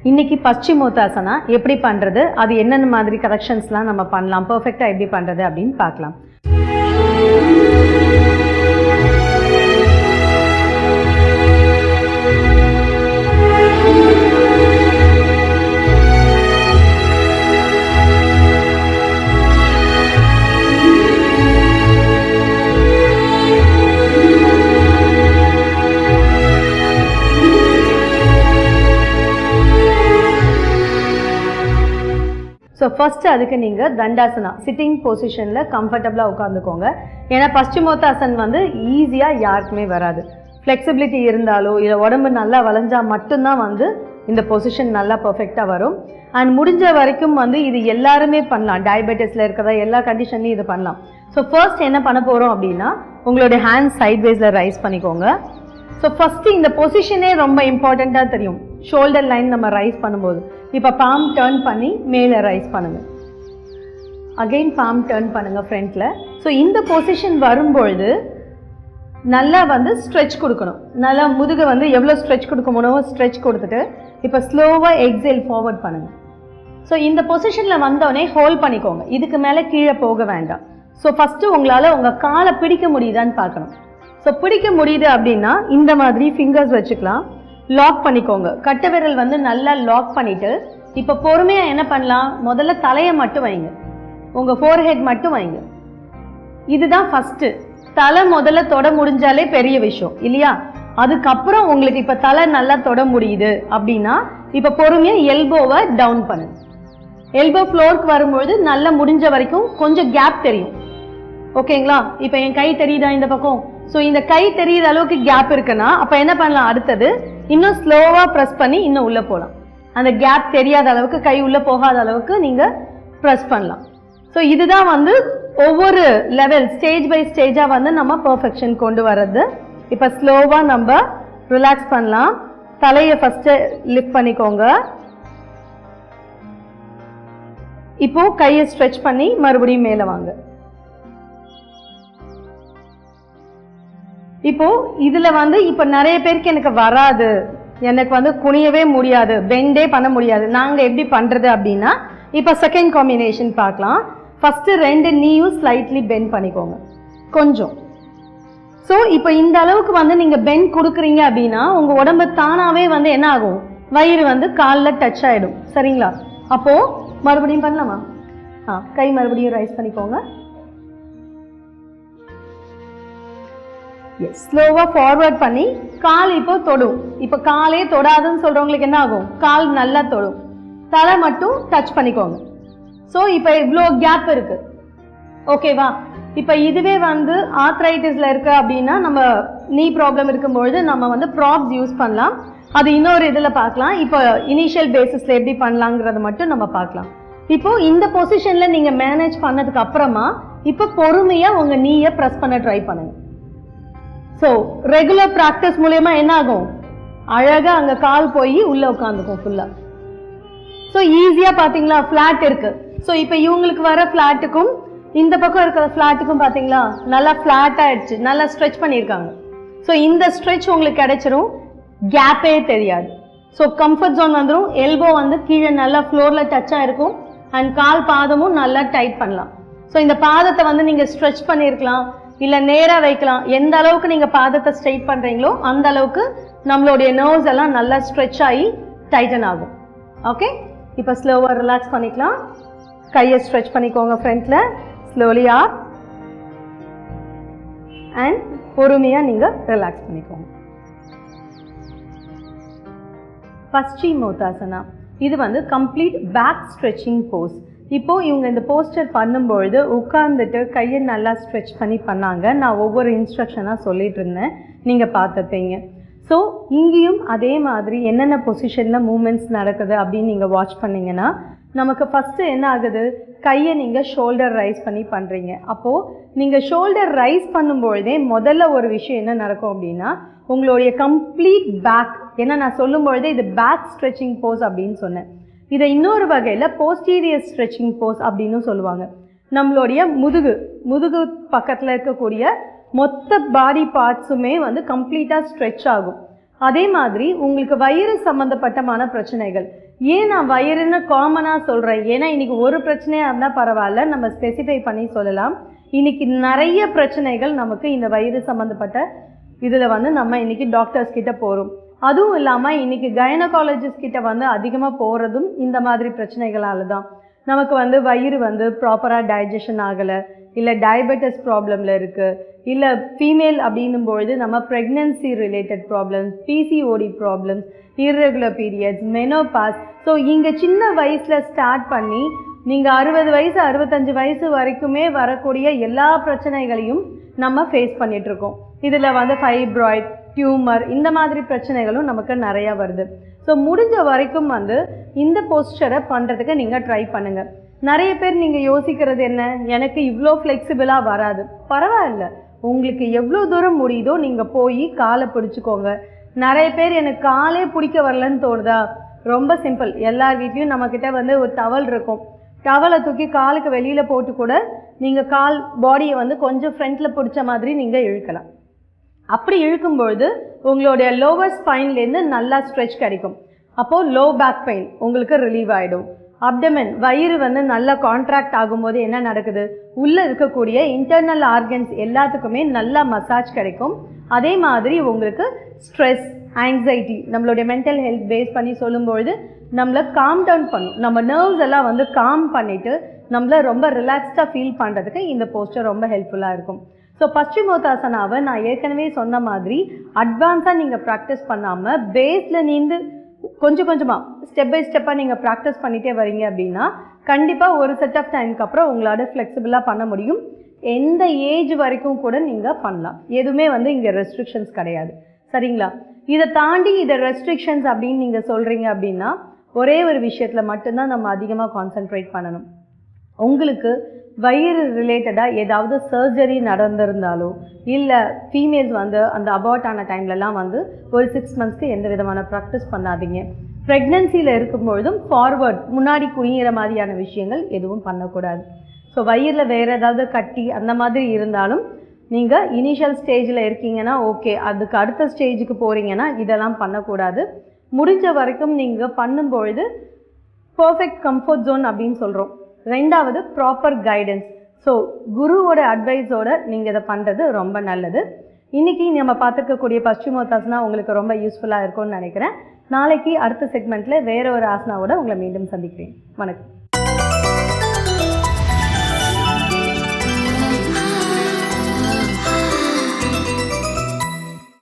இன்னைக்கு பஸ்சிமோத்தாசனா எப்படி பண்றது, அது என்னென்ன மாதிரி கரெக்ஷன்ஸ்லாம் நம்ம பண்ணலாம், பெர்ஃபெக்ட்டா எப்படி பண்றது அப்படின்னு பார்க்கலாம். ஸோ ஃபஸ்ட்டு அதுக்கு நீங்கள் தண்டாசனா சிட்டிங் பொசிஷனில் கம்ஃபர்டபுளாக உட்காந்துக்கோங்க. ஏன்னா பஸ்சிமோத்தாசன் வந்து ஈஸியாக யாருக்குமே வராது. ஃப்ளெக்சிபிலிட்டி இருந்தாலோ இல்லை உடம்பு நல்லா வளைஞ்சால் மட்டும்தான் வந்து இந்த பொசிஷன் நல்லா பர்ஃபெக்டாக வரும். அண்ட் முடிஞ்ச வரைக்கும் வந்து இது எல்லாருமே பண்ணலாம். டயபெட்டிஸில் இருக்கிறதா எல்லா கண்டிஷன்லையும் இது பண்ணலாம். ஸோ ஃபர்ஸ்ட் என்ன பண்ண போகிறோம் அப்படின்னா, உங்களுடைய ஹேண்ட் சைட்வேஸில் ரைஸ் பண்ணிக்கோங்க. ஸோ ஃபஸ்ட்டு இந்த பொசிஷனே ரொம்ப இம்பார்ட்டண்ட்டாக தெரியும். ஷோல்டர் லைன் நம்ம ரைஸ் பண்ணும்போது இப்போ பாம் டர்ன் பண்ணி மேலே ரைஸ் பண்ணுங்க. அகெயின் பாம் டர்ன் பண்ணுங்க ஃப்ரண்ட்டில். ஸோ இந்த பொசிஷன் வரும்பொழுது நல்லா வந்து ஸ்ட்ரெச் கொடுக்கணும். நல்லா முதுகு வந்து எவ்வளோ ஸ்ட்ரெச் கொடுக்க முடியுமோ ஸ்ட்ரெச் கொடுத்துட்டு இப்போ ஸ்லோவாக எக்ஸேல் ஃபார்வர்ட் பண்ணுங்க. ஸோ இந்த பொசிஷனில் வந்தோடனே ஹோல்ட் பண்ணிக்கோங்க. இதுக்கு மேலே கீழே போக வேண்டாம். ஸோ ஃபஸ்ட்டு உங்களால் உங்கள் காலை பிடிக்க முடியுதான்னு பார்க்கணும். ஸோ பிடிக்க முடியுது அப்படின்னா இந்த மாதிரி ஃபிங்கர்ஸ் வச்சுக்கலாம். லாக் பண்ணிக்கோங்க. கட்டை விரல் வந்து நல்லா லாக் பண்ணிவிட்டு இப்போ பொறுமையாக என்ன பண்ணலாம், முதல்ல தலையை மட்டும் வைங்க, உங்கள் ஃபோர்ஹெட் மட்டும் வைங்க. இதுதான் ஃபஸ்ட்டு. தலை முதல்ல தொட முடிஞ்சாலே பெரிய விஷயம் இல்லையா? அதுக்கப்புறம் உங்களுக்கு இப்போ தலை நல்லா தொட முடியுது அப்படின்னா இப்போ பொறுமையாக எல்போவை டவுன் பண்ணுங்க. எல்போ ஃப்ளோருக்கு வரும்பொழுது நல்லா முடிஞ்ச வரைக்கும் கொஞ்சம் கேப் தெரியும். ஓகேங்களா? இப்போ என் கை தெரியுதா இந்த பக்கம்? ஸோ இந்த கை தெரியுற அளவுக்கு கேப் இருக்குன்னா அப்போ என்ன பண்ணலாம், அடுத்தது இன்னும் ஸ்லோவாக ப்ரெஸ் பண்ணி இன்னும் உள்ளே போகலாம். அந்த கேப் தெரியாத அளவுக்கு, கை உள்ளே போகாத அளவுக்கு நீங்கள் ப்ரெஸ் பண்ணலாம். ஸோ இதுதான் வந்து ஒவ்வொரு லெவல் ஸ்டேஜ் பை ஸ்டேஜாக வந்து நம்ம பர்ஃபெக்ஷன் கொண்டு வர்றது. இப்போ ஸ்லோவாக நம்ம ரிலாக்ஸ் பண்ணலாம். தலையை ஃபஸ்ட்டு லிஃப்ட் பண்ணிக்கோங்க. இப்போ கையை ஸ்ட்ரெச் பண்ணி மறுபடியும் மேலே வாங்க. இப்போ இதுல வந்து இப்போ நிறைய பேருக்கு எனக்கு வராது, எனக்கு வந்து குனியவே முடியாது, பெண்டே பண்ண முடியாது, நாங்க எப்படி பண்றது அப்படின்னா இப்போ செகண்ட் காம்பினேஷன் பார்க்கலாம். ஃபர்ஸ்ட் ரெண்டு நீயும் ஸ்லைட்லி பெண்ட் பண்ணிக்கோங்க கொஞ்சம். ஸோ இப்போ இந்த அளவுக்கு வந்து நீங்க பெண்ட் கொடுக்குறீங்க அப்படின்னா உங்க உடம்பு தானாவே வந்து என்ன ஆகும், வயிறு வந்து காலில் டச் ஆயிடும். சரிங்களா? அப்போ மறுபடியும் பண்ணலாமா? கை மறுபடியும் ரைஸ் பண்ணிக்கோங்க. ஸ்லோவாக ஃபார்வர்ட் பண்ணி கால் இப்போ தொடும். இப்போ காலே தொடாதுன்னு சொல்கிறவங்களுக்கு என்ன ஆகும், கால் நல்லா தொடும். தலை மட்டும் டச் பண்ணிக்கோங்க. ஸோ இப்போ இவ்வளோ கேப் இருக்குது. ஓகேவா? இப்போ இதுவே வந்து ஆர்த்ரைட்டிஸில் இருக்கு அப்படின்னா நம்ம நீ ப்ராப்ளம் இருக்கும்பொழுது நம்ம வந்து ப்ராப்ஸ் யூஸ் பண்ணலாம். அது இன்னொரு இதில் பார்க்கலாம். இப்போ இனிஷியல் பேசிஸில் எப்படி பண்ணலாங்கிறத மட்டும் நம்ம பார்க்கலாம். இப்போது இந்த பொசிஷனில் நீங்கள் மேனேஜ் பண்ணதுக்கு அப்புறமா இப்போ பொறுமையாக உங்கள் நீயை ப்ரெஸ் பண்ண ட்ரை பண்ணுங்கள். ஸோ ரெகுலர் ப்ராக்டிஸ் மூலயமா என்ன ஆகும், அழகாக அங்கே கால் போய் உள்ளே உட்காந்துக்கும் ஃபுல்லாக. ஸோ ஈஸியாக பார்த்தீங்களா ஃப்ளாட் இருக்குது. ஸோ இப்போ இவங்களுக்கு வர ஃப்ளாட்டுக்கும் இந்த பக்கம் இருக்கிற ஃப்ளாட்டுக்கும் பார்த்தீங்களா நல்லா ஃப்ளாட் ஆகிடுச்சு, நல்லா ஸ்ட்ரெச் பண்ணியிருக்காங்க. ஸோ இந்த ஸ்ட்ரெச் உங்களுக்கு கிடைச்சிரும், கேப்பே தெரியாது. ஸோ கம்ஃபர்ட் ஜோன் வந்துடும். எல்போ வந்து கீழே நல்லா ஃப்ளோரில் டச்சாக இருக்கும். அண்ட் கால் பாதமும் நல்லா டைட் பண்ணலாம். ஸோ இந்த பாதத்தை வந்து நீங்கள் ஸ்ட்ரெச் பண்ணியிருக்கலாம், இல்லை நேராக வைக்கலாம். எந்த அளவுக்கு நீங்கள் பாதத்தை ஸ்ட்ரெயிட் பண்ணுறீங்களோ அந்த அளவுக்கு நம்மளுடைய நர்வ்ஸ் எல்லாம் நல்லா ஸ்ட்ரெச் ஆகி டைட்டன் ஆகும். ஓகே, இப்போ ஸ்லோவாக ரிலாக்ஸ் பண்ணிக்கலாம். கையை ஸ்ட்ரெச் பண்ணிக்கோங்க ஃப்ரண்ட்டில். ஸ்லோலியா அண்ட் பொறுமையாக நீங்கள் ரிலாக்ஸ் பண்ணிக்கோங்க. பஸ்சிமோத்தாசனா இது வந்து கம்ப்ளீட் பேக் ஸ்ட்ரெச்சிங் போஸ். இப்போது இவங்க இந்த போஸ்டர் பண்ணும்பொழுது உட்கார்ந்துட்டு கையை நல்லா ஸ்ட்ரெச் பண்ணி பண்ணாங்க. நான் ஒவ்வொரு இன்ஸ்ட்ரக்ஷனாக சொல்லிட்டு இருந்தேன், நீங்கள் பார்த்துப்பீங்க. ஸோ இங்கேயும் அதே மாதிரி என்னென்ன பொசிஷனில் மூமெண்ட்ஸ் நடக்குது அப்படின்னு நீங்கள் வாட்ச் பண்ணிங்கன்னா நமக்கு ஃபஸ்ட்டு என்ன ஆகுது, கையை நீங்கள் ஷோல்டர் ரைஸ் பண்ணி பண்ணுறீங்க. அப்போது நீங்கள் ஷோல்டர் ரைஸ் பண்ணும்பொழுதே முதல்ல ஒரு விஷயம் என்ன நடக்கும் அப்படின்னா உங்களுடைய கம்ப்ளீட் பேக், ஏன்னா நான் சொல்லும்பொழுதே இது பேக் ஸ்ட்ரெச்சிங் போஸ் அப்படின்னு சொன்னேன். இதை இன்னொரு வகையில் போஸ்டீரியர் ஸ்ட்ரெச்சிங் போஸ் அப்படின்னு சொல்லுவாங்க. நம்மளுடைய முதுகு பக்கத்தில் இருக்கக்கூடிய மொத்த பாடி பார்ட்ஸுமே வந்து கம்ப்ளீட்டாக ஸ்ட்ரெச் ஆகும். அதே மாதிரி உங்களுக்கு வயிறு சம்மந்தப்பட்டமான பிரச்சனைகள், ஏன் நான் வயிறுன்னு காமனாக சொல்கிறேன், ஏன்னா இன்றைக்கி ஒரு பிரச்சனையாக இருந்தால் பரவாயில்ல, நம்ம ஸ்பெசிஃபை பண்ணி சொல்லலாம். இன்றைக்கி நிறைய பிரச்சனைகள் நமக்கு இந்த வயிறு சம்மந்தப்பட்ட இதில் வந்து நம்ம இன்றைக்கி டாக்டர்ஸ் கிட்ட போகிறோம். அதுவும் இல்லாமல் இன்றைக்கி கைனகாலஜிஸ்ட் கிட்ட வந்து அதிகமாக போகிறதும் இந்த மாதிரி பிரச்சனைகளால் தான். நமக்கு வந்து வயிறு வந்து ப்ராப்பராக டைஜஷன் ஆகலை, இல்லை டயபெட்டிஸ் ப்ராப்ளமில் இருக்குது, இல்லை ஃபீமேல் அப்படின்னும்பொழுது நம்ம pregnancy related problems, PCOD problems, irregular periods, menopause. So இங்கே சின்ன வயசில் ஸ்டார்ட் பண்ணி நீங்கள் 60 வயசு 65 வயசு வரைக்குமே வரக்கூடிய எல்லா பிரச்சனைகளையும் நம்ம ஃபேஸ் பண்ணிகிட்ருக்கோம். இதில் வந்து ஃபைப்ராய்ட், டியூமர், இந்த மாதிரி பிரச்சனைகளும் நமக்கு நிறையா வருது. ஸோ முடிஞ்ச வரைக்கும் வந்து இந்த போஸ்டரை பண்ணுறதுக்கு நீங்கள் ட்ரை பண்ணுங்கள். நிறைய பேர் நீங்கள் யோசிக்கிறது என்ன, எனக்கு இவ்வளோ ஃப்ளெக்சிபிளாக வராது. பரவாயில்ல, உங்களுக்கு எவ்வளோ தூரம் முடியுதோ நீங்கள் போய் காலை பிடிச்சிக்கோங்க. நிறைய பேர் எனக்கு காலே பிடிக்க வரலன்னு தோணுதா, ரொம்ப சிம்பிள். எல்லார் வீட்லேயும் நம்மக்கிட்ட வந்து ஒரு டவல் இருக்கும். டவலை தூக்கி காலுக்கு வெளியில் போட்டு கூட நீங்கள் கால் பாடியை வந்து கொஞ்சம் ஃப்ரண்ட்டில் பிடிச்ச மாதிரி நீங்கள் இழுக்கலாம். அப்படி இழுக்கும்பொழுது உங்களுடைய லோவர் ஸ்பைன்லேருந்து நல்லா ஸ்ட்ரெச் கிடைக்கும். அப்போது லோ பேக் பெயின் உங்களுக்கு ரிலீவ் ஆகிடும். அப்டமன், வயிறு வந்து நல்லா கான்ட்ராக்ட் ஆகும்போது என்ன நடக்குது, உள்ளே இருக்கக்கூடிய இன்டர்னல் ஆர்கன்ஸ் எல்லாத்துக்குமே நல்லா மசாஜ் கிடைக்கும். அதே மாதிரி உங்களுக்கு ஸ்ட்ரெஸ், ஆங்ஸைட்டி, நம்மளுடைய மென்டல் ஹெல்த் பேஸ் பண்ணி சொல்லும்பொழுது நம்மளை காம் டவுன் பண்ணும். நம்ம நர்வ்ஸ் எல்லாம் வந்து காம் பண்ணிவிட்டு நம்மளை ரொம்ப ரிலாக்ஸ்டாக ஃபீல் பண்ணுறதுக்கு இந்த போஸ்டர் ரொம்ப ஹெல்ப்ஃபுல்லாக இருக்கும். ஸோ பஸ்சிமோத்தாசனாவை நான் ஏற்கனவே சொன்ன மாதிரி அட்வான்ஸாக நீங்கள் ப்ராக்டிஸ் பண்ணாமல் பேஸில் நீந்து கொஞ்சம் கொஞ்சமாக ஸ்டெப் பை ஸ்டெப்பாக நீங்கள் ப்ராக்டிஸ் பண்ணிகிட்டே வரீங்க அப்படின்னா கண்டிப்பாக ஒரு செட் ஆஃப் டைமுக்கு அப்புறம் உங்களால் ஃப்ளெக்சிபிளாக பண்ண முடியும். எந்த ஏஜ் வரைக்கும் கூட நீங்கள் பண்ணலாம். எதுவுமே வந்து இங்கே ரெஸ்ட்ரிக்ஷன்ஸ் கிடையாது. சரிங்களா? இதை தாண்டி இதை ரெஸ்ட்ரிக்ஷன்ஸ் அப்படின்னு நீங்கள் சொல்கிறீங்க அப்படின்னா ஒரே ஒரு விஷயத்தில் மட்டும்தான் நம்ம அதிகமாக கான்சென்ட்ரேட் பண்ணணும். உங்களுக்கு வயிறு ரிலேட்டடாக ஏதாவது சர்ஜரி நடந்திருந்தாலோ, இல்லை ஃபீமேல்ஸ் வந்து அந்த அபார்ட் ஆன டைம்லலாம் வந்து ஒரு 6 மந்த்ஸ்க்கு எந்த விதமான ப்ராக்டிஸ் பண்ணாதீங்க. ப்ரெக்னென்சியில் இருக்கும்பொழுதும் ஃபார்வர்ட் முன்னாடி குனிகிற மாதிரியான விஷயங்கள் எதுவும் பண்ணக்கூடாது. ஸோ வயிறில் வேறு ஏதாவது கட்டி அந்த மாதிரி இருந்தாலும் நீங்கள் இனிஷியல் ஸ்டேஜில் இருக்கீங்கன்னா ஓகே, அதுக்கு அடுத்த ஸ்டேஜுக்கு போகிறீங்கன்னா இதெல்லாம் பண்ணக்கூடாது. முடிஞ்ச வரைக்கும் நீங்கள் பண்ணும்பொழுது பர்ஃபெக்ட் கம்ஃபர்ட் ஜோன் அப்படின்னு சொல்கிறோம். ரெண்டாவது ப்ராப்பர் கைடன்ஸ். ஸோ குருவோட அட்வைஸோடு நீங்கள் இதை பண்ணுறது ரொம்ப நல்லது. இன்றைக்கி நம்ம பார்த்துருக்கக்கூடிய பஸ்சிமோத்தாசனா உங்களுக்கு ரொம்ப யூஸ்ஃபுல்லாக இருக்கும்னு நினைக்கிறேன். நாளைக்கு அடுத்த செக்மெண்ட்டில் வேறு ஒரு ஆசனாவோட உங்களை மீண்டும் சந்திக்கிறேன். வணக்கம்.